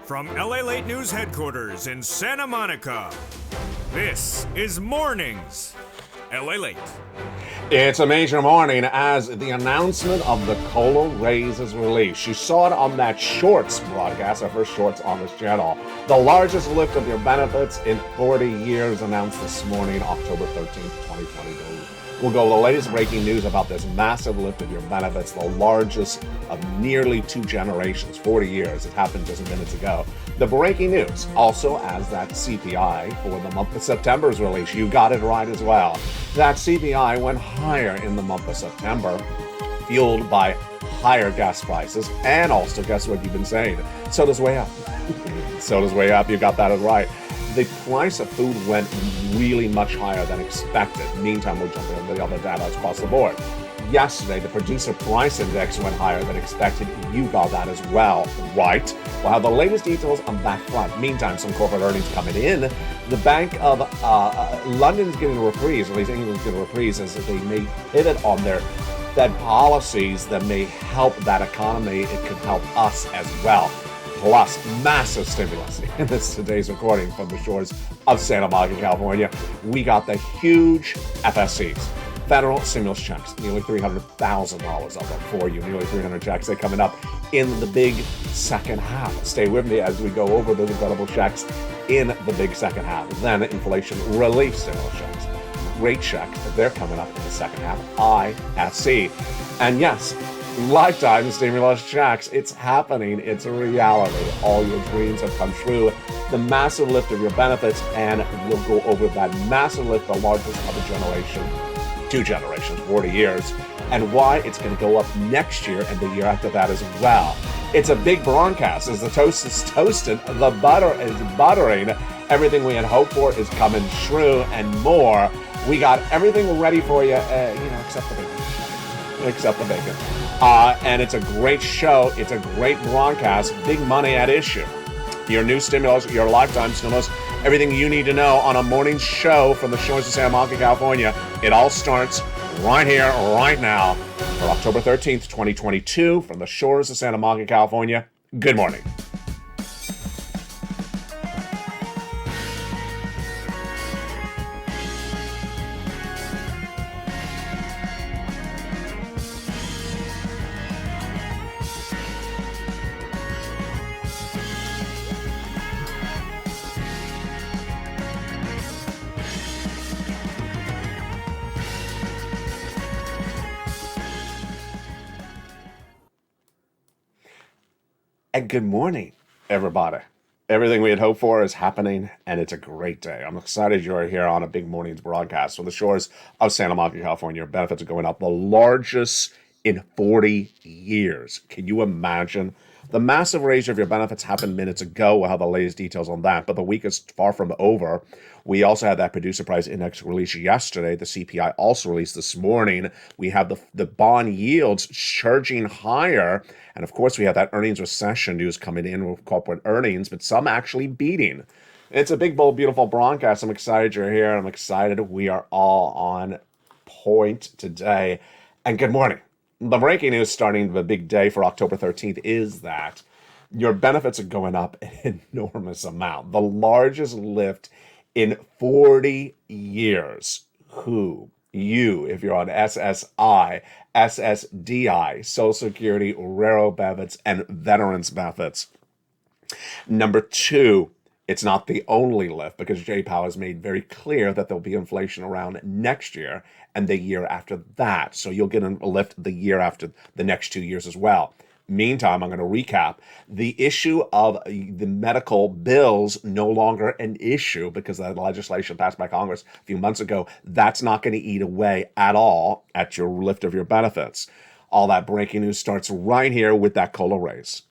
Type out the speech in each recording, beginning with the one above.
From LALATE News headquarters in Santa Monica, this is Mornings LALATE. It's a major morning as the announcement of the COLA raise is released. You saw it on that Shorts broadcast, our first Shorts on this channel. The largest lift of your benefits in 40 years announced this morning, October 13th, 2022. We'll go the latest breaking news about this massive lift of your benefits, the largest of nearly 2 generations, 40 years. It happened just minutes ago. The breaking news, also as that CPI for the month of September is released. You got it right as well. That CPI went higher in the month of September, fueled by higher gas prices, and also, guess what you've been saying? Soda's way up. Soda's way up, you got that right. The price of food went really much higher than expected. Meantime, we'll jump into the other data across the board. Yesterday, the producer price index went higher than expected. You got that as well, right? We'll have the latest details on that front. Meantime, some corporate earnings coming in. The Bank of London's getting a reprise, or at least England's getting a reprise, as they may pivot on their Fed policies that may help that economy. It could help us as well. Plus, massive stimulus. In this today's recording from the shores of Santa Monica, California, we got the huge FSCs, federal stimulus checks, nearly $300,000 of them for you, nearly 300 checks. They're coming up in the big second half. Stay with me as we go over those incredible checks in the big second half. Then inflation relief stimulus checks, great checks. They're coming up in the second half. ISC. And yes, lifetime stimulus checks. It's happening. It's a reality. All your dreams have come true. The massive lift of your benefits, and we'll go over that massive lift, the largest of a generation, 2 generations, 40 years, and why it's going to go up next year and the year after that as well. It's a big broadcast. As the toast is toasted, the butter is buttering. Everything we had hoped for is coming true and more. We got everything ready for you, except the bacon. Except the bacon. And it's a great show. It's a great broadcast. Big money at issue. Your new stimulus, your lifetime stimulus, everything you need to know on a morning show from the shores of Santa Monica, California. It all starts right here, right now, for October 13th, 2022, from the shores of Santa Monica, California. Good morning. And good morning, everybody. Everything we had hoped for is happening, and it's a great day. I'm excited you're here on a big morning's broadcast from the shores of Santa Monica, California. Benefits are going up, the largest in 40 years. Can you imagine? The massive raise of your benefits happened minutes ago. We'll have the latest details on that, but the week is far from over. We also had that producer price index released yesterday. The CPI also released this morning. We have the bond yields surging higher. And of course, we have that earnings recession news coming in with corporate earnings, but some actually beating. It's a big, bold, beautiful broadcast. I'm excited you're here. I'm excited we are all on point today. And good morning. The breaking news starting the big day for October 13th is that your benefits are going up an enormous amount. The largest lift in 40 years. Who? You, if you're on SSI, SSDI, Social Security, railroad benefits, and veterans benefits. Number 2, it's not the only lift because Jay Powell has made very clear that there'll be inflation around next year and the year after that. So you'll get a lift the year after the next 2 years as well. Meantime, I'm going to recap. The issue of the medical bills no longer an issue because the legislation passed by Congress a few months ago. That's not going to eat away at all at your lift of your benefits. All that breaking news starts right here with that COLA raise.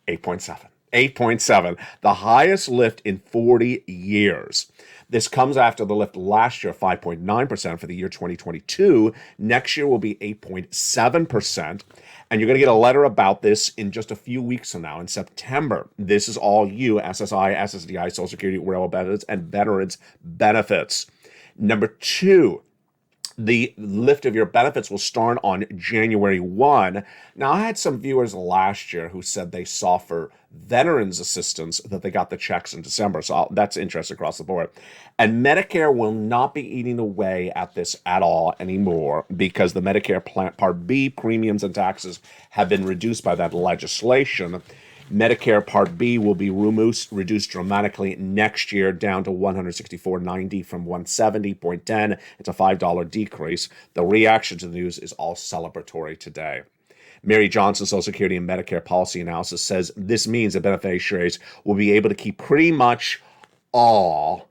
8.7. 8.7, the highest lift in 40 years. This comes after the lift last year, 5.9% for the year 2022. Next year will be 8.7%. And you're going to get a letter about this in just a few weeks from now in September. This is all you, SSI, SSDI, Social Security, railroad benefits, and veterans benefits. Number 2, The lift of your benefits will start on January 1. Now, I had some viewers last year who said they saw for veterans assistance that they got the checks in December. So that's interesting across the board. And Medicare will not be eating away at this at all anymore because the Medicare Part B premiums and taxes have been reduced by that legislation. Medicare Part B will be reduced dramatically next year down to $164.90 from $170.10. It's a $5 decrease. The reaction to the news is all celebratory today. Mary Johnson, Social Security and Medicare Policy Analysis, says this means that beneficiaries will be able to keep pretty much all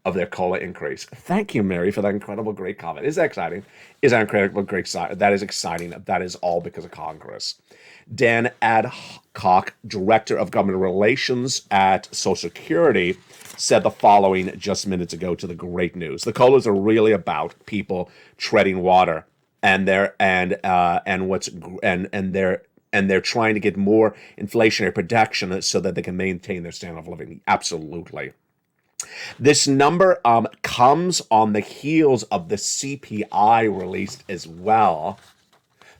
of their COLA increase. Thank you, Mary, for that incredible, great comment. Is that exciting? Is that incredible, great? That is exciting. That is all because of Congress. Dan Adcock, Director of Government Relations at Social Security, said the following just minutes ago to the great news. The COLAs are really about people treading water, and they're trying to get more inflationary protection so that they can maintain their standard of living. Absolutely. This number comes on the heels of the CPI released as well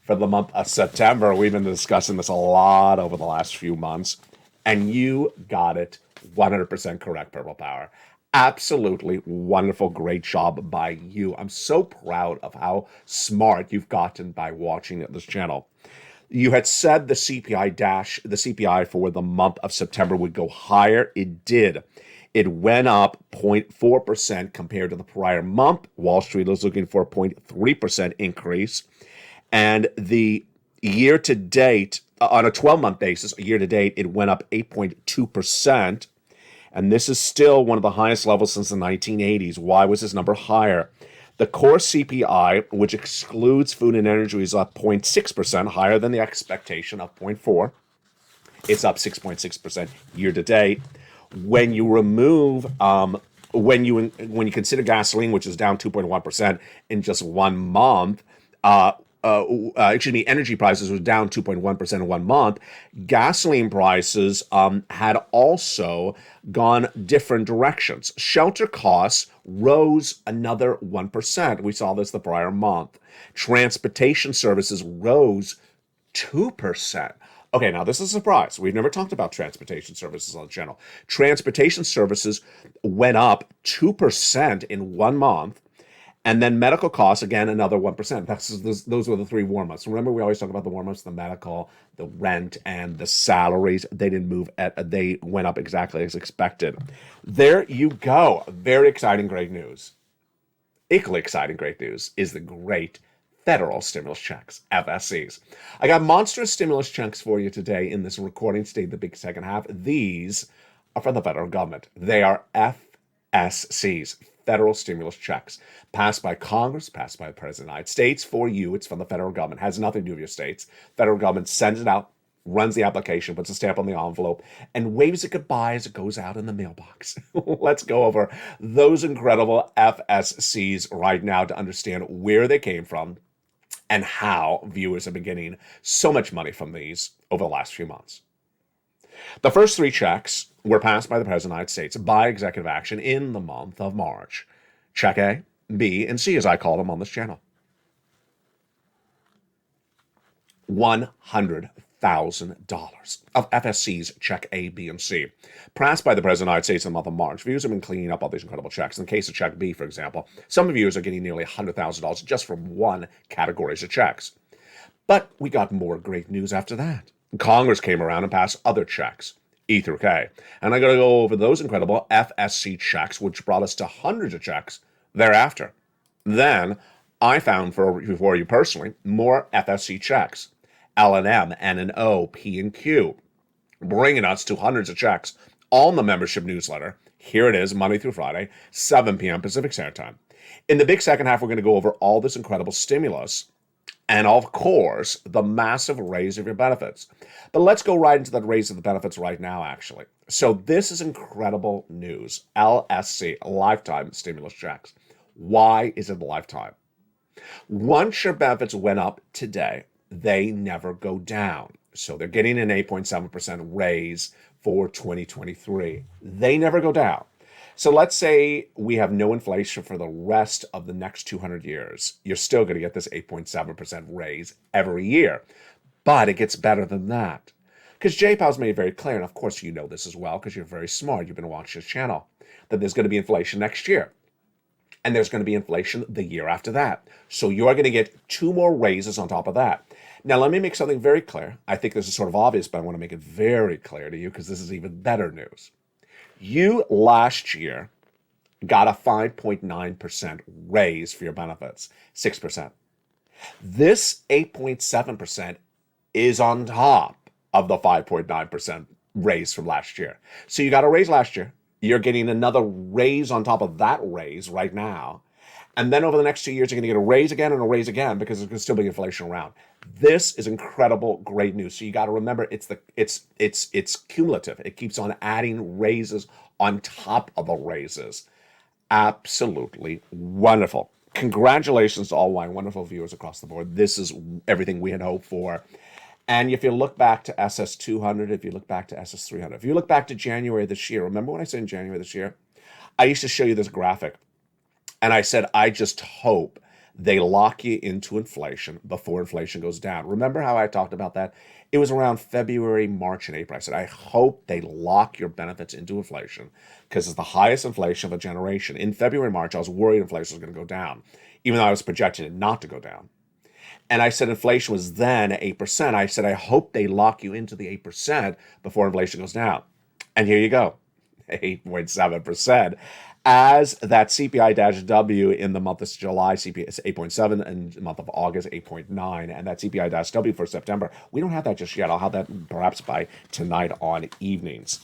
for the month of September. We've been discussing this a lot over the last few months, and you got it 100% correct, Purple Power. Absolutely wonderful, great job by you. I'm so proud of how smart you've gotten by watching this channel. You had said the CPI for the month of September would go higher. It did. It went up 0.4% compared to the prior month. Wall Street was looking for a 0.3% increase. And the year to date, on a 12-month basis, year to date, it went up 8.2%. And this is still one of the highest levels since the 1980s. Why was this number higher? The core CPI, which excludes food and energy, is up 0.6%, higher than the expectation of 0.4%. It's up 6.6% year to date. When you remove, when you consider gasoline, which is down 2.1% in just 1 month, energy prices were down 2.1% in 1 month. Gasoline prices had also gone different directions. Shelter costs rose another 1%. We saw this the prior month. Transportation services rose 2%. Okay, now this is a surprise. We've never talked about transportation services on the channel. Transportation services went up 2% in 1 month. And then medical costs, again, another 1%. Those were the 3 warm months. Remember, we always talk about the warm months, the medical, the rent, and the salaries. They didn't move. They went up exactly as expected. There you go. Very exciting, great news. Equally exciting, great news is the great federal stimulus checks, FSCs. I got monstrous stimulus checks for you today in this recording state, the big second half. These are from the federal government. They are FSCs, federal stimulus checks, passed by Congress, passed by the President of the United States. For you, it's from the federal government. Has nothing to do with your states. Federal government sends it out, runs the application, puts a stamp on the envelope, and waves it goodbye as it goes out in the mailbox. Let's go over those incredible FSCs right now to understand where they came from and how viewers have been getting so much money from these over the last few months. The first 3 checks were passed by the President of the United States by executive action in the month of March. Check A, B, and C, as I call them on this channel. $100,000 of FSCs, check A, B, and C. Passed by the President of the United States in the month of March. Viewers have been cleaning up all these incredible checks. In the case of check B, for example, some viewers are getting nearly $100,000 just from one category of checks. But we got more great news after that. Congress came around and passed other checks, E through K. And I'm going to go over those incredible FSC checks, which brought us to hundreds of checks thereafter. Then I found for you personally more FSC checks. L&M, N&O, P and Q, bringing us to hundreds of checks on the membership newsletter. Here it is, Monday through Friday, 7 p.m. Pacific Standard Time. In the big second half, we're going to go over all this incredible stimulus and, of course, the massive raise of your benefits. But let's go right into that raise of the benefits right now, actually. So this is incredible news. LSC, lifetime stimulus checks. Why is it a lifetime? Once your benefits went up today, they never go down. So they're getting an 8.7% raise for 2023. They never go down. So let's say we have no inflation for the rest of the next 200 years. You're still going to get this 8.7% raise every year. But it gets better than that. Because J-Pow's made it very clear, and of course you know this as well because you're very smart, you've been watching this channel, that there's going to be inflation next year. And there's going to be inflation the year after that. So you're going to get 2 more raises on top of that. Now, let me make something very clear. I think this is sort of obvious, but I want to make it very clear to you because this is even better news. You last year got a 5.9% raise for your benefits, 6%. This 8.7% is on top of the 5.9% raise from last year. So you got a raise last year. You're getting another raise on top of that raise right now. And then over the next 2 years, you're going to get a raise again and a raise again because there's going to still be inflation around. This is incredible, great news. So you got to remember, it's cumulative. It keeps on adding raises on top of the raises. Absolutely wonderful. Congratulations to all my wonderful viewers across the board. This is everything we had hoped for. And if you look back to SS200, if you look back to SS300, if you look back to January this year, remember when I said in January this year, I used to show you this graphic. And I said, I just hope they lock you into inflation before inflation goes down. Remember how I talked about that? It was around February, March, and April. I said, I hope they lock your benefits into inflation because it's the highest inflation of a generation. In February, March, I was worried inflation was going to go down, even though I was projecting it not to go down. And I said inflation was then 8%. I said, I hope they lock you into the 8% before inflation goes down. And here you go, 8.7%. As that CPI-W in the month of July, CPI is 8.7, and the month of August, 8.9, and that CPI-W for September, we don't have that just yet. I'll have that perhaps by tonight on evenings.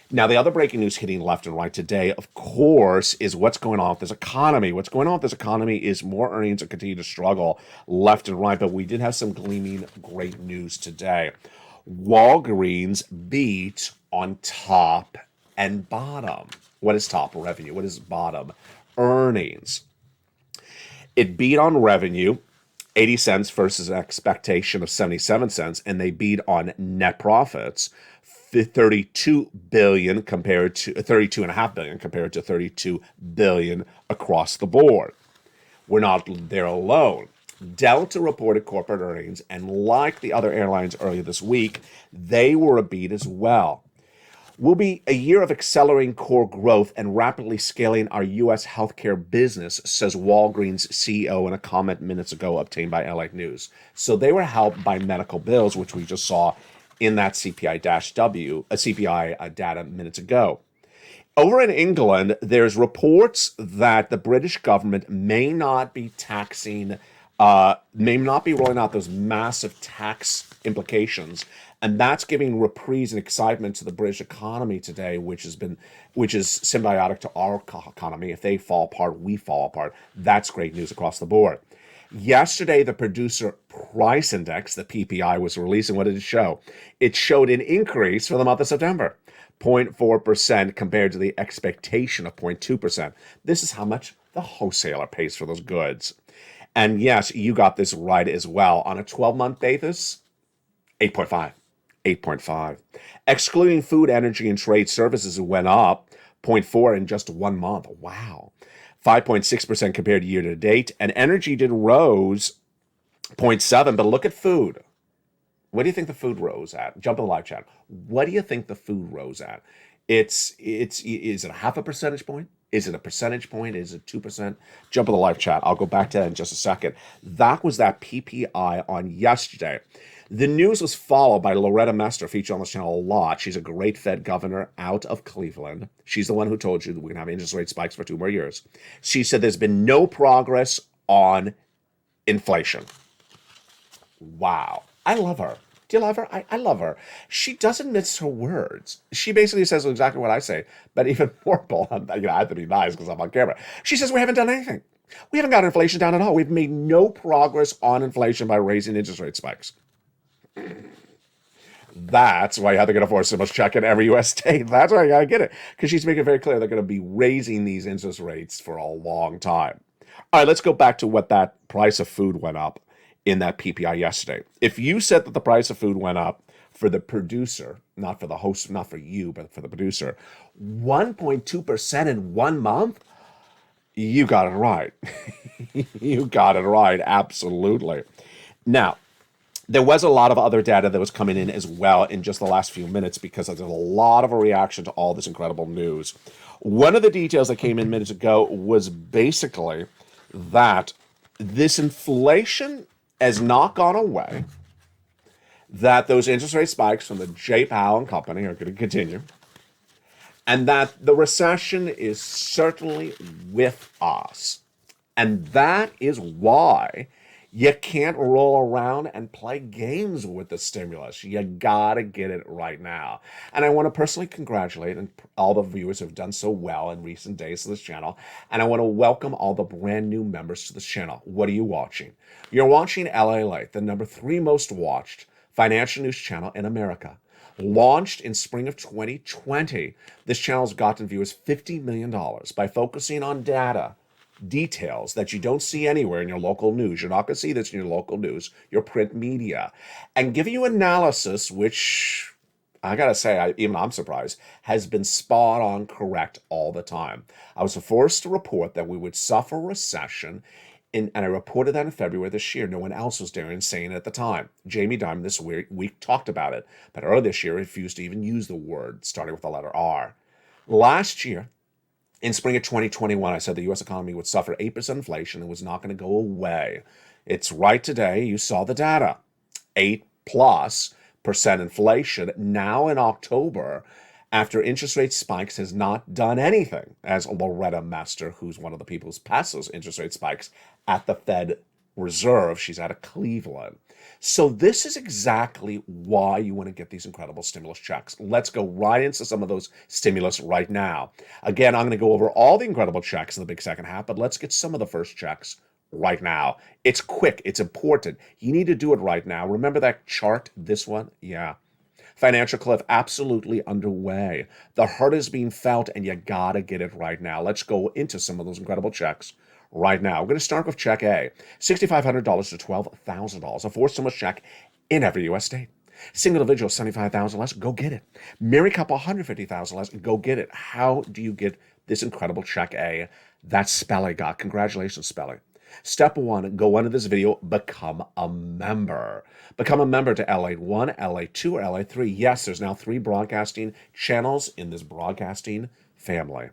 Now, the other breaking news hitting left and right today, of course, is what's going on with this economy. What's going on with this economy is more earnings that continue to struggle left and right, but we did have some gleaming great news today. Walgreens beat on top and bottom. What is top? Revenue. What is bottom? Earnings. It beat on revenue, 80 cents versus an expectation of 77 cents, and they beat on net profits, 32 billion compared to 32.5 billion compared to 32 billion across the board. We're not there alone. Delta reported corporate earnings, and like the other airlines earlier this week, they were a beat as well. Will be a year of accelerating core growth and rapidly scaling our U.S. healthcare business, says Walgreens CEO in a comment minutes ago obtained by LA News. So they were helped by medical bills, which we just saw in that CPI-W, CPI data minutes ago. Over in England, there's reports that the British government may not be taxing, may not be rolling out those massive tax implications. And that's giving reprise and excitement to the British economy today, which is symbiotic to our economy. If they fall apart, we fall apart. That's great news across the board. Yesterday, the Producer Price Index, the PPI, was released, and what did it show? It showed an increase for the month of September, 0.4% compared to the expectation of 0.2%. This is how much the wholesaler pays for those goods. And yes, you got this right as well. On a 12-month basis, 8.5. 8.5. Excluding food, energy, and trade services, it went up 0.4 in just 1 month. Wow. 5.6% compared to year to date. And energy did rose 0.7, but look at food. What do you think the food rose at? Jump in the live chat. What do you think the food rose at? Is it a half a percentage point? Is it a percentage point? Is it 2%? Jump in the live chat. I'll go back to that in just a second. That was that PPI on yesterday. The news was followed by Loretta Mester, featured on this channel a lot. She's a great Fed governor out of Cleveland. She's the one who told you that we're going to have interest rate spikes for 2 more years. She said there's been no progress on inflation. Wow. I love her. Do you love her? I love her. She doesn't miss her words. She basically says exactly what I say, but even more bold. I have to be nice because I'm on camera. She says we haven't done anything. We haven't got inflation down at all. We've made no progress on inflation by raising interest rate spikes. That's why they're going to force so much check in every U.S. state. That's why I got to get it. Because she's making it very clear they're going to be raising these interest rates for a long time. All right, let's go back to what that price of food went up in that PPI yesterday. If you said that the price of food went up for the producer, not for the host, not for you, but for the producer, 1.2% in 1 month? You got it right. You got it right, absolutely. Now, there was a lot of other data that was coming in as well in just the last few minutes because there's a lot of a reaction to all this incredible news. One of the details that came in minutes ago was basically that this inflation has not gone away, that those interest rate spikes from the J. Powell and company are going to continue, and that the recession is certainly with us. And that is why you can't roll around and play games with the stimulus. You gotta get it right now. And I want to personally congratulate all the viewers who have done so well in recent days to this channel. And I want to welcome all the brand new members to this channel. What are you watching? You're watching LALATE, the #3 most watched financial news channel in America. Launched in spring of 2020, this channel's gotten viewers $50 million by focusing on details that you don't see anywhere in your local news. You're not going to see this in your local news, your print media, and giving you analysis, which I got to say, even I'm surprised, has been spot on correct all the time. I was forced to report that we would suffer recession, and I reported that in February this year. No one else was daring saying it at the time. Jamie Dimon this week talked about it, but earlier this year refused to even use the word starting with the letter R. Last year, in spring of 2021, I said the U.S. economy would suffer 8% inflation and was not going to go away. It's right today. You saw the data. 8+% inflation now in October after interest rate spikes has not done anything, as Loretta Mester, who's one of the people who passes interest rate spikes at the Fed Reserve, she's out of Cleveland. So this is exactly why you want to get these incredible stimulus checks. Let's go right into some of those stimulus right now. Again, I'm going to go over all the incredible checks in the big second half, but let's get some of the first checks right now. It's quick. It's important. You need to do it right now. Remember that chart, this one? Yeah. Financial cliff absolutely underway. The hurt is being felt, and you got to get it right now. Let's go into some of those incredible checks right now. We're going to start with check A, $6,500 to $12,000, a forced stimulus check in every U.S. state. Single individual, $75,000 less, go get it. Married couple, $150,000 less, go get it. How do you get this incredible check A? That's Spelly got. Congratulations, Spelly. Step 1, go under this video, become a member. Become a member to LA1, LA2, or LA3. Yes, there's now 3 broadcasting channels in this broadcasting family.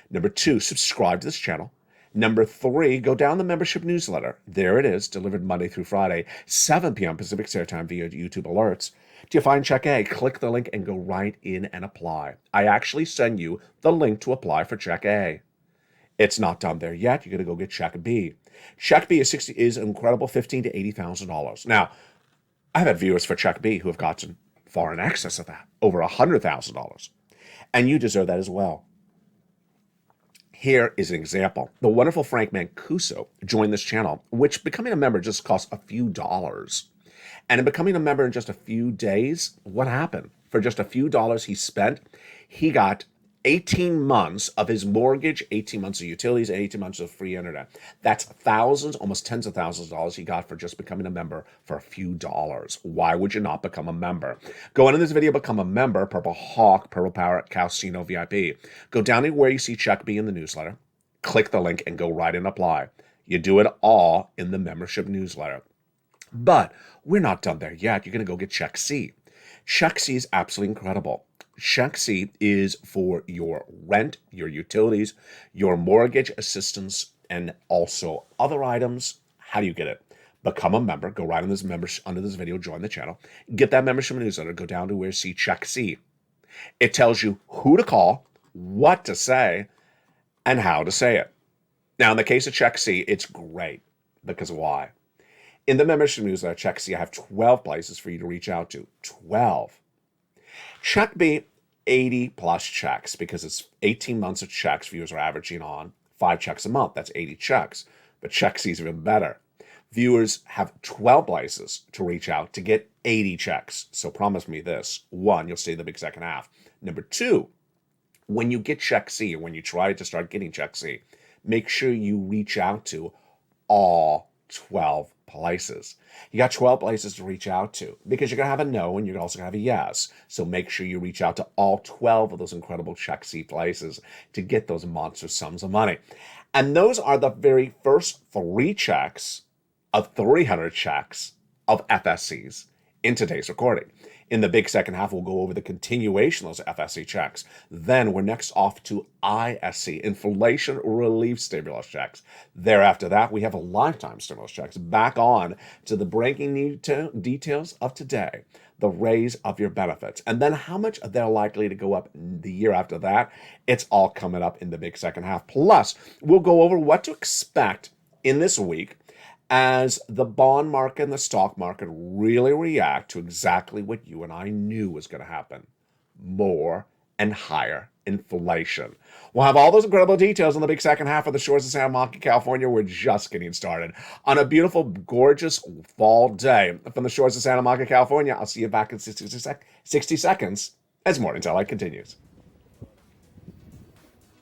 Number 2, subscribe to this channel. Number 3, go down the membership newsletter. There it is, delivered Monday through Friday, 7 p.m. Pacific Standard Time via YouTube alerts. Do you find Check A? Click the link and go right in and apply. I actually send you the link to apply for Check A. It's not done there yet. You're going to go get Check B. Check B is an incredible $15,000 to $80,000. Now, I've had viewers for Check B who have gotten far in excess of that, over $100,000. And you deserve that as well. Here is an example. The wonderful Frank Mancuso joined this channel, which becoming a member just costs a few dollars. And in becoming a member in just a few days, what happened? For just a few dollars he spent, he got 18 months of his mortgage, 18 months of utilities, and 18 months of free internet. That's thousands, almost tens of thousands of dollars he got for just becoming a member for a few dollars. Why would you not become a member? Go into this video, become a member, Purple Hawk, Purple Parrot, Calcino VIP. Go down to where you see Check B in the newsletter, click the link, and go right and apply. You do it all in the membership newsletter. But we're not done there yet. You're going to go get Check C. Check C is absolutely incredible. Check C is for your rent, your utilities, your mortgage assistance, and also other items. How do you get it? Become a member. Go right on this under this video, join the channel. Get that membership newsletter. Go down to where you see Check C. It tells you who to call, what to say, and how to say it. Now, in the case of Check C, it's great. Because why? In the membership newsletter, Check C, I have 12 places for you to reach out to. 12. Check B, 80 plus checks, because it's 18 months of checks viewers are averaging on 5 checks a month. That's 80 checks. But Check C is even better. Viewers have 12 places to reach out to get 80 checks. So promise me this. 1, you'll stay in the big second half. Number 2, when you get Check C, or when you try to start getting Check C, make sure you reach out to all 12 places. You got 12 places to reach out to because you're going to have a no and you're also going to have a yes. So make sure you reach out to all 12 of those incredible check seat places to get those monster sums of money. And those are the very first 3 checks of 300 checks of FSCs in today's recording. In the big second half, we'll go over the continuation of those FSC checks. Then we're next off to ISC, inflation relief stimulus checks. Thereafter that, we have a lifetime stimulus checks. Back on to the breaking details of today, the raise of your benefits, and then how much they're likely to go up the year after that. It's all coming up in the big second half. Plus, we'll go over what to expect in this week as the bond market and the stock market really react to exactly what you and I knew was going to happen. More and higher inflation. We'll have all those incredible details on the big second half of the shores of Santa Monica, California. We're just getting started on a beautiful, gorgeous fall day from the shores of Santa Monica, California. I'll see you back in 60 seconds as Mornings LA continues.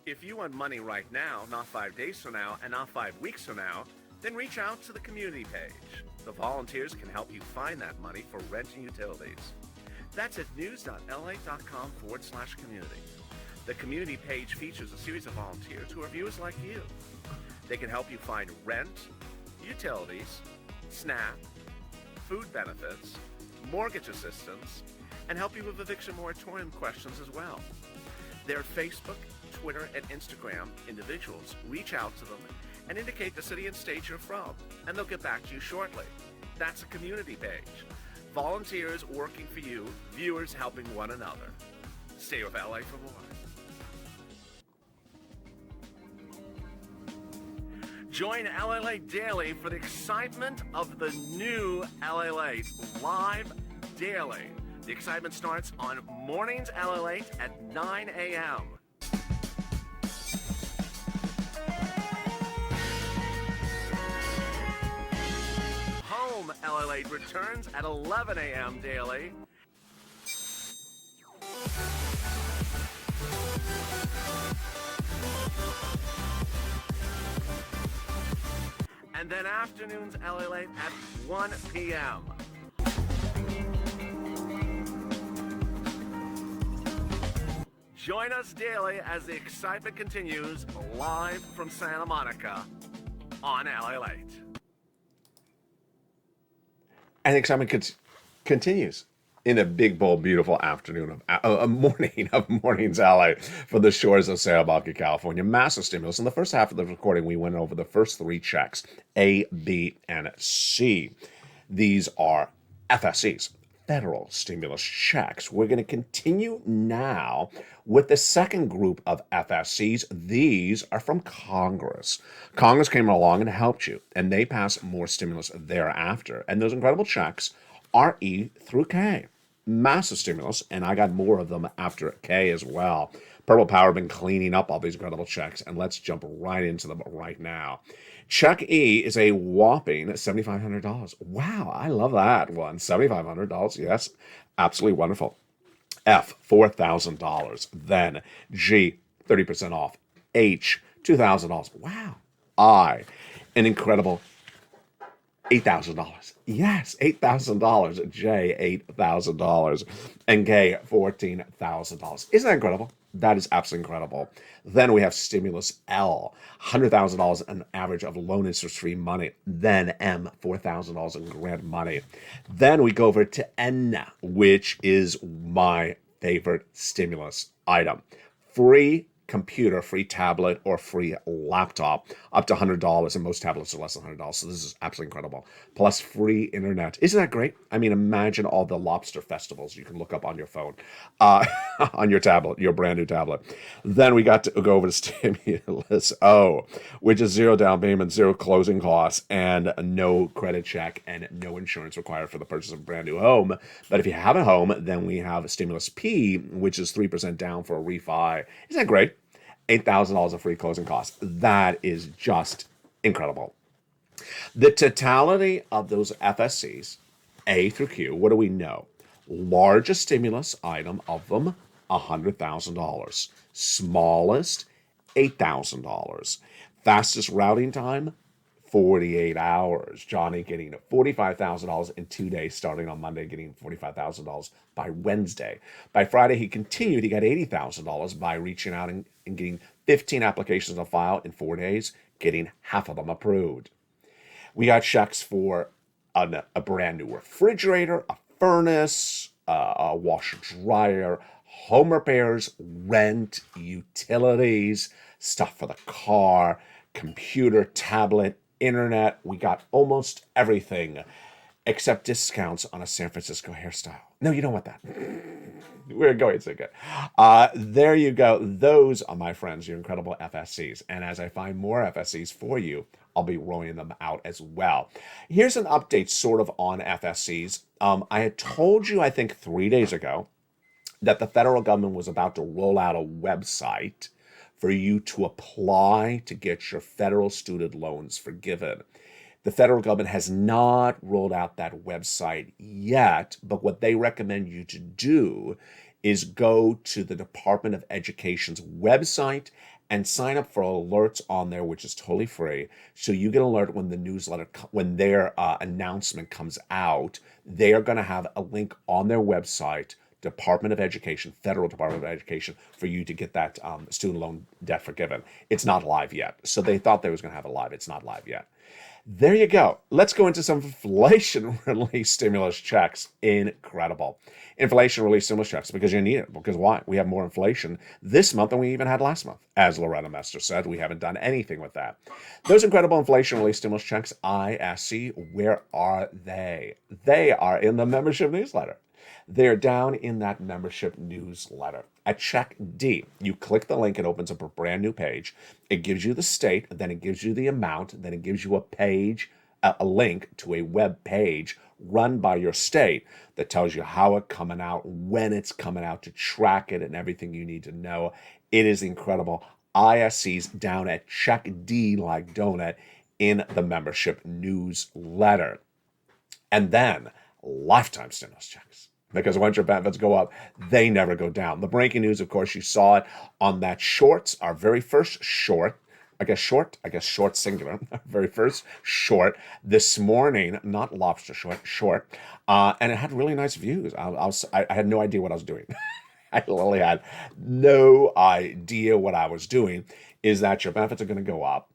If you want money right now, not 5 days from now, and not 5 weeks from now, then reach out to the community page. The volunteers can help you find that money for rent and utilities. That's at news.la.com/community. The community page features a series of volunteers who are viewers like you. They can help you find rent, utilities, SNAP, food benefits, mortgage assistance, and help you with eviction moratorium questions as well. Their Facebook, Twitter, and Instagram individuals reach out to them and indicate the city and state you're from, and they'll get back to you shortly. That's a community page. Volunteers working for you, viewers helping one another. Stay with LA for more. Join LALATE Daily for the excitement of the new LALATE live daily. The excitement starts on Mornings LALATE at 9 a.m. Home LALATE returns at 11 a.m. daily. And then afternoons LALATE at 1 p.m. Join us daily as the excitement continues live from Santa Monica on LALATE. And the excitement continues in a big, bold, beautiful afternoon of morning of Mornings LA for the shores of Santa Monica, California. Massive stimulus. In the first half of the recording, we went over the first 3 checks, A, B, and C. These are FSCs, federal stimulus checks. We're going to continue now with the second group of FSCs. These are from Congress. Congress came along and helped you, and they passed more stimulus thereafter. And those incredible checks are E through K. Massive stimulus, and I got more of them after K as well. Purple Power have been cleaning up all these incredible checks, and let's jump right into them right now. Check E is a whopping $7,500. Wow, I love that one. $7,500, yes, absolutely wonderful. F, $4,000. Then G, 30% off. H, $2,000. Wow. I, an incredible $8,000. Yes, $8,000. J, $8,000. And K, $14,000. Isn't that incredible? That is absolutely incredible. Then we have stimulus L, $100,000 an average of loan interest-free money. Then M, $4,000 in grant money. Then we go over to N, which is my favorite stimulus item. Free computer, free tablet, or free laptop, up to $100, and most tablets are less than $100, so this is absolutely incredible. Plus free internet. Isn't that great? I mean, imagine all the lobster festivals you can look up on your phone, on your tablet, your brand new tablet. Then we got to go over to stimulus O, which is 0 down payment, 0 closing costs, and no credit check, and no insurance required for the purchase of a brand new home. But if you have a home, then we have stimulus P, which is 3% down for a refi. Isn't that great? $8,000 of free closing costs. That is just incredible. The totality of those FSCs, A through Q, what do we know? Largest stimulus item of them, $100,000. Smallest, $8,000. Fastest routing time, 48 hours. Johnny getting $45,000 in 2 days, starting on Monday, getting $45,000 by Wednesday. By Friday, he continued. He got $80,000 by reaching out and getting 15 applications on file in 4 days, getting half of them approved. We got checks for a brand new refrigerator, a furnace, a washer dryer, home repairs, rent, utilities, stuff for the car, computer, tablet, internet. We got almost everything except discounts on a San Francisco hairstyle. No, you don't want that. We're going so good. There you go. Those are, my friends, your incredible FSCs. And as I find more FSCs for you, I'll be rolling them out as well. Here's an update sort of on FSCs. I had told you, I think 3 days ago, that the federal government was about to roll out a website for you to apply to get your federal student loans forgiven. The federal government has not rolled out that website yet, but what they recommend you to do is go to the Department of Education's website and sign up for alerts on there, which is totally free. So you get an alert when the newsletter, when their announcement comes out. They are going to have a link on their website, Department of Education, Federal Department of Education, for you to get that student loan debt forgiven. It's not live yet. So they thought they was going to have it live. It's not live yet. There you go. Let's go into some inflation relief stimulus checks. Incredible. Inflation relief stimulus checks, because you need it. Because why? We have more inflation this month than we even had last month. As Loretta Mester said, we haven't done anything with that. Those incredible inflation relief stimulus checks, ISC, where are they? They are in the membership newsletter. They're down in that membership newsletter. At check D, you click the link, it opens up a brand new page. It gives you the state, then it gives you the amount, then it gives you a page, a link to a web page run by your state that tells you how it's coming out, when it's coming out, to track it, and everything you need to know. It is incredible. ISC's down at check D like donut in the membership newsletter. And then lifetime stimulus checks. Because once your benefits go up, they never go down. The breaking news, of course, you saw it on that shorts, our very first short, short singular, very first short this morning, not lobster short, and it had really nice views. I had no idea what I was doing. I literally had no idea what I was doing. Is that your benefits are going to go up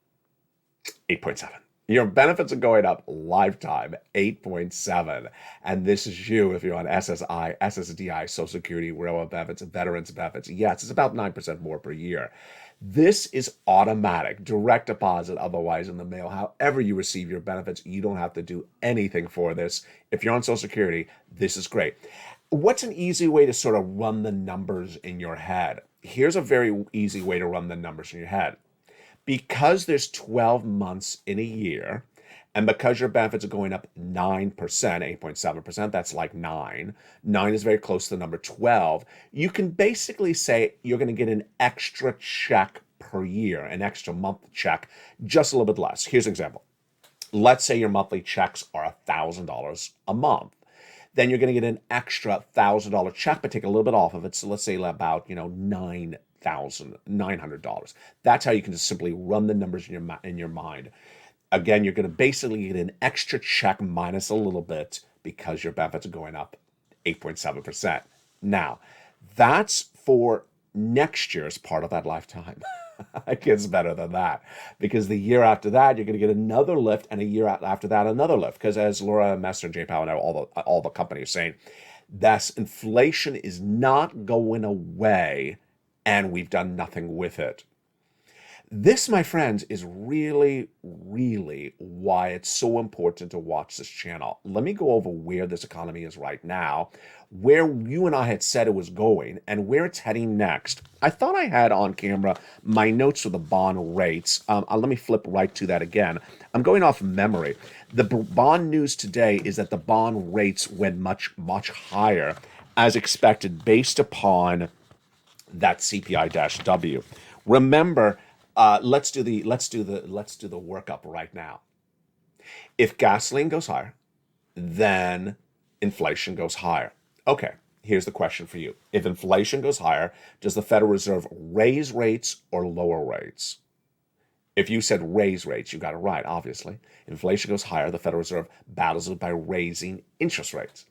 8.7. Your benefits are going up lifetime 8.7. And this is you if you're on SSI, SSDI, Social Security, railroad benefits, veterans benefits. Yes, it's about 9% more per year. This is automatic, direct deposit, otherwise in the mail. However you receive your benefits, you don't have to do anything for this. If you're on Social Security, this is great. What's an easy way to sort of run the numbers in your head? Here's a very easy way to run the numbers in your head. Because there's 12 months in a year, and because your benefits are going up 9%, 8.7%, that's like 9. 9 is very close to the number 12. You can basically say you're going to get an extra check per year, an extra month check, just a little bit less. Here's an example. Let's say your monthly checks are $1,000 a month. Then you're going to get an extra $1,000 check, but take a little bit off of it. So let's say about, $900. That's how you can just simply run the numbers in your mind. Again, you're going to basically get an extra check minus a little bit because your benefits are going up 8.7%. Now, that's for next year's part of that lifetime. It gets better than that, because the year after that, you're going to get another lift, and a year after that, another lift. Because as Laura Messer and Jay Powell and all the companies are saying, that's inflation is not going away, and we've done nothing with it. This, my friends, is really, really why it's so important to watch this channel. Let me go over where this economy is right now, where you and I had said it was going, and where it's heading next. I thought I had on camera my notes for the bond rates. Let me flip right to that again. I'm going off memory. The bond news today is that the bond rates went much, much higher as expected based upon that CPI-W. Remember, let's do the workup right now. If gasoline goes higher, then inflation goes higher. Okay, here's the question for you. If inflation goes higher, does the Federal Reserve raise rates or lower rates? If you said raise rates, you got it right, obviously. Inflation goes higher, the Federal Reserve battles it by raising interest rates.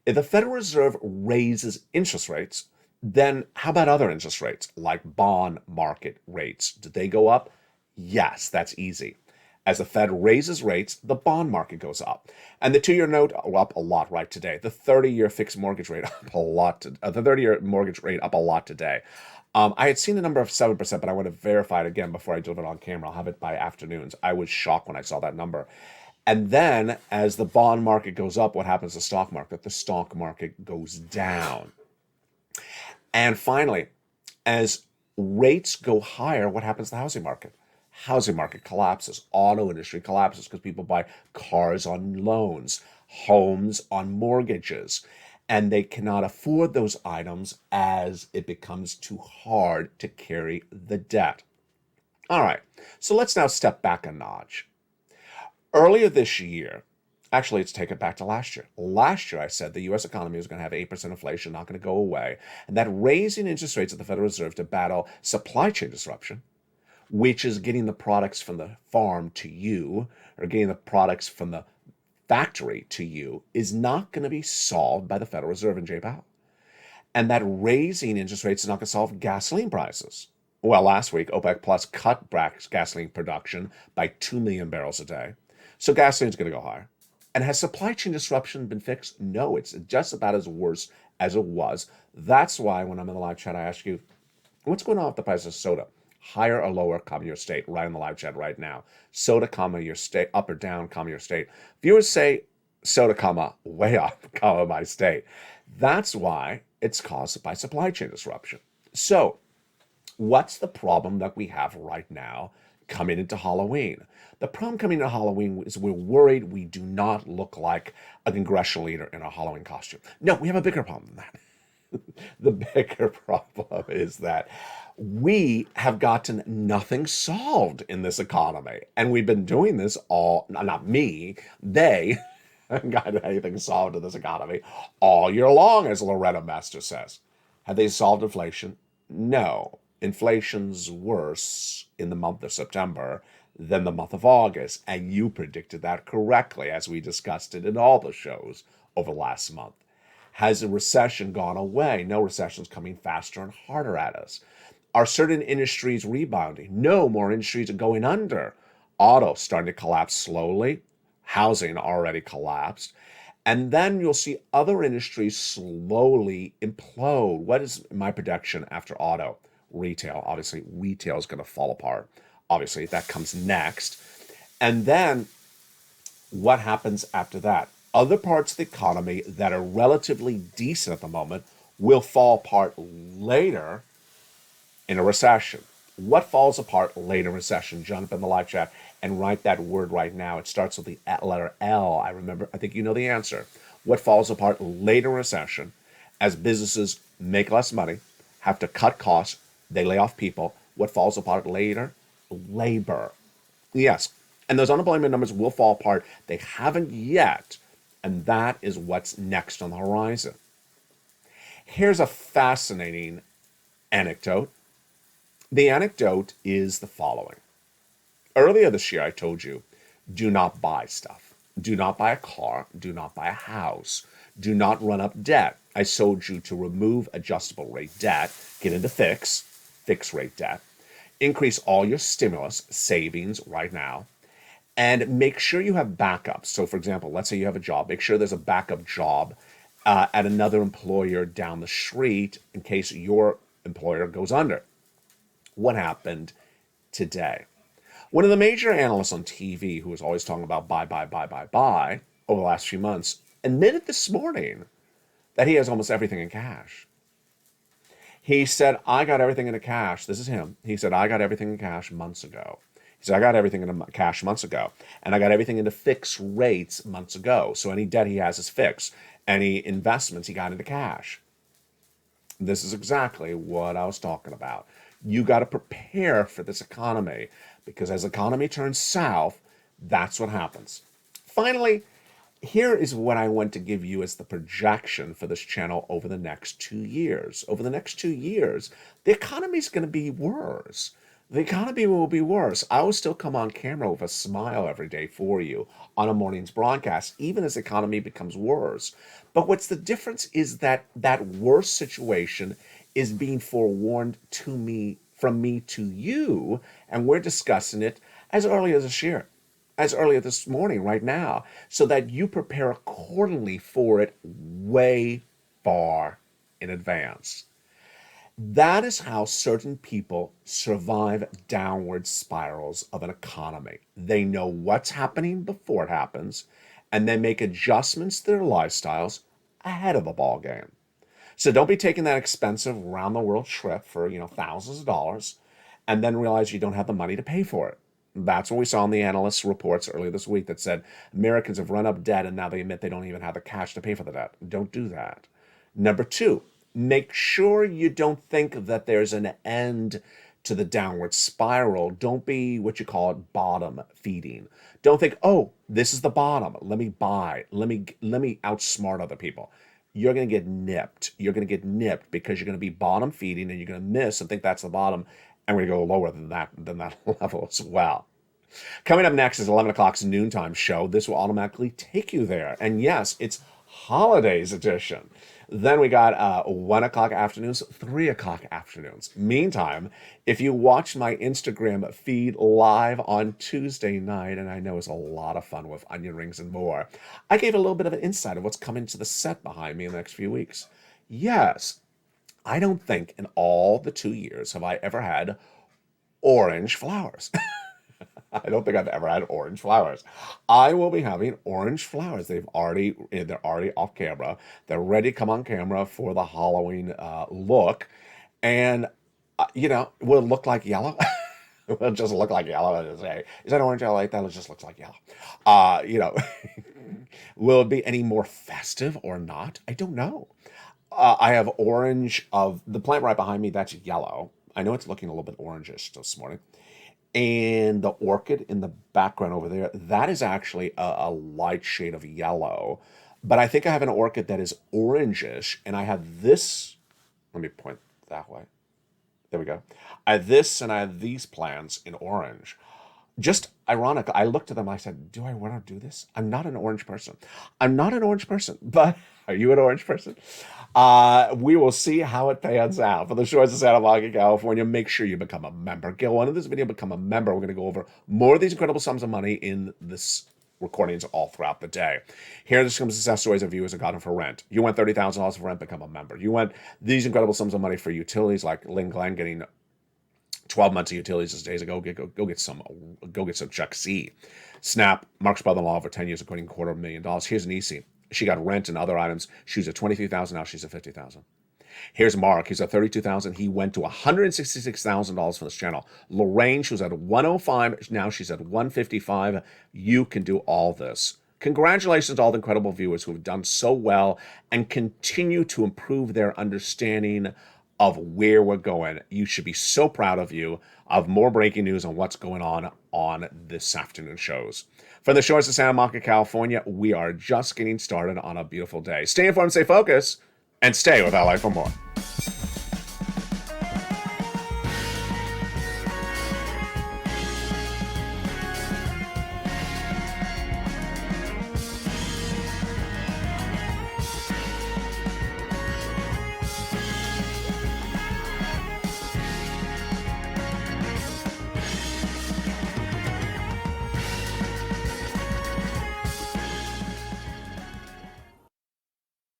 If the Federal Reserve raises interest rates, then how about other interest rates, like bond market rates? Do they go up? Yes, that's easy. As the Fed raises rates, the bond market goes up. And the 2-year note up a lot right today. The 30-year fixed mortgage rate up a lot. The 30-year mortgage rate up a lot today. I had seen a number of 7%, but I want to verify it again before I deliver it on camera. I'll have it by afternoons. I was shocked when I saw that number. And then as the bond market goes up, what happens to the stock market? The stock market goes down. And finally, as rates go higher, what happens to the housing market? Housing market collapses. Auto industry collapses because people buy cars on loans, homes on mortgages, and they cannot afford those items as it becomes too hard to carry the debt. All right, so let's now step back a notch. Earlier this year, actually, let's take it back to last year. Last year, I said the U.S. economy was going to have 8% inflation, not going to go away, and that raising interest rates at the Federal Reserve to battle supply chain disruption, which is getting the products from the farm to you, or getting the products from the factory to you, is not going to be solved by the Federal Reserve and Jay Powell. And that raising interest rates is not going to solve gasoline prices. Well, last week, OPEC Plus cut back gasoline production by 2 million barrels a day. So gasoline's going to go higher. And has supply chain disruption been fixed? No, it's just about as worse as it was. That's why when I'm in the live chat, I ask you, what's going on with the price of soda? Higher or lower, comma your state, right in the live chat right now. Soda, comma your state, up or down, comma your state. Viewers say soda, comma, way up, comma my state. That's why it's caused by supply chain disruption. So what's the problem that we have right now coming into Halloween? The problem coming into Halloween is we're worried we do not look like a congressional leader in a Halloween costume. No, we have a bigger problem than that. The bigger problem is that we have gotten nothing solved in this economy. And we've been doing this all, not me, they haven't gotten anything solved in this economy all year long, as Loretta Mester says. Have they solved inflation? No. Inflation's worse in the month of September than the month of August. And you predicted that correctly, as we discussed it in all the shows over last month. Has the recession gone away? No, recession's coming faster and harder at us. Are certain industries rebounding? No, more industries are going under. Auto starting to collapse slowly. Housing already collapsed. And then you'll see other industries slowly implode. What is my prediction after auto? Retail. Obviously, retail is going to fall apart. Obviously, that comes next. And then what happens after that? Other parts of the economy that are relatively decent at the moment will fall apart later in a recession. What falls apart later in a recession? Jump in the live chat and write that word right now. It starts with the letter L. I think you know the answer. What falls apart later in a recession as businesses make less money, have to cut costs, they lay off people. What falls apart later? Labor. Yes. And those unemployment numbers will fall apart. They haven't yet. And that is what's next on the horizon. Here's a fascinating anecdote. The anecdote is the following. Earlier this year, I told you, do not buy stuff. Do not buy a car. Do not buy a house. Do not run up debt. I told you to remove adjustable rate debt, get into fixed rate debt, increase all your stimulus savings right now, and make sure you have backups. So, for example, let's say you have a job. Make sure there's a backup job at another employer down the street in case your employer goes under. What happened today? One of the major analysts on TV, who was always talking about buy over the last few months, admitted this morning that he has almost everything in cash. He said, I got everything in cash. This is him. He said, I got everything in cash months ago. He said, I got everything in cash months ago. And I got everything into fixed rates months ago. So any debt he has is fixed. Any investments he got into cash. This is exactly what I was talking about. You got to prepare for this economy, because as the economy turns south, that's what happens. Finally, here is what I want to give you as the projection for this channel over the next 2 years. Over the next 2 years, the economy is going to be worse. The economy will be worse. I will still come on camera with a smile every day for you on a morning's broadcast, even as the economy becomes worse. But what's the difference is that that worst situation is being forewarned to me, from me to you, and we're discussing it as early as this year, as early as this morning, right now, so that you prepare accordingly for it way far in advance. That is how certain people survive downward spirals of an economy. They know what's happening before it happens, and they make adjustments to their lifestyles ahead of the ball game. So don't be taking that expensive round the world trip for, thousands of dollars and then realize you don't have the money to pay for it. That's what we saw in the analysts' reports earlier this week that said Americans have run up debt and now they admit they don't even have the cash to pay for the debt. Don't do that. Number two, make sure you don't think that there's an end to the downward spiral. Don't be what you call it bottom feeding. Don't think, oh, this is the bottom. Let me buy. Let me outsmart other people. You're going to get nipped. You're going to get nipped because you're going to be bottom feeding and you're going to miss and think that's the bottom, and we're going to go lower than that level as well. Coming up next is 11 o'clock's noontime show. This will automatically take you there. And yes, it's holidays edition. Then we got 1 o'clock afternoons, 3 o'clock afternoons. Meantime, if you watch my Instagram feed live on Tuesday night, and I know it's a lot of fun with onion rings and more, I gave a little bit of an insight of what's coming to the set behind me in the next few weeks. Yes, I don't think in all the 2 years have I ever had orange flowers. I don't think I've ever had orange flowers. I will be having orange flowers. They're already off camera. They're ready to come on camera for the Halloween look, and will it look like yellow? Will it just look like yellow and say, "Is that orange? I like that." It just looks like yellow. Will it be any more festive or not? I don't know. I have orange of the plant right behind me. That's yellow. I know it's looking a little bit orangish this morning. And the orchid in the background over there, that is actually a light shade of yellow. But I think I have an orchid that is orangish, and I have this. Let me point that way. There we go. I have this, and I have these plants in orange. Just ironic. I looked at them. I said, "Do I want to do this?" I'm not an orange person. I'm not an orange person. But are you an orange person? We will see how it pans out. For the shores of Santa Monica, California, make sure you become a member. Get one of this video, become a member. We're going to go over more of these incredible sums of money in this recordings all throughout the day. Here are some success stories of viewers have gotten for rent. You want $30,000 for rent, become a member. You want these incredible sums of money for utilities, like Lynn Glenn getting 12 months of utilities these days. Go get some Chuck C. Snap, Mark's brother-in-law over 10 years, according $250,000. Here's Nisi. She got rent and other items. She was at $23,000. Now she's at $50,000. Here's Mark. He's at $32,000. He went to $166,000 for this channel. Lorraine, she was at $105,000. Now she's at $155,000. You can do all this. Congratulations to all the incredible viewers who have done so well and continue to improve their understanding of where we're going. You should be so proud of you. Of more breaking news on what's going on this afternoon shows. From the shores of Santa Monica, California, we are just getting started on a beautiful day. Stay informed, stay focused, and stay with LA for more.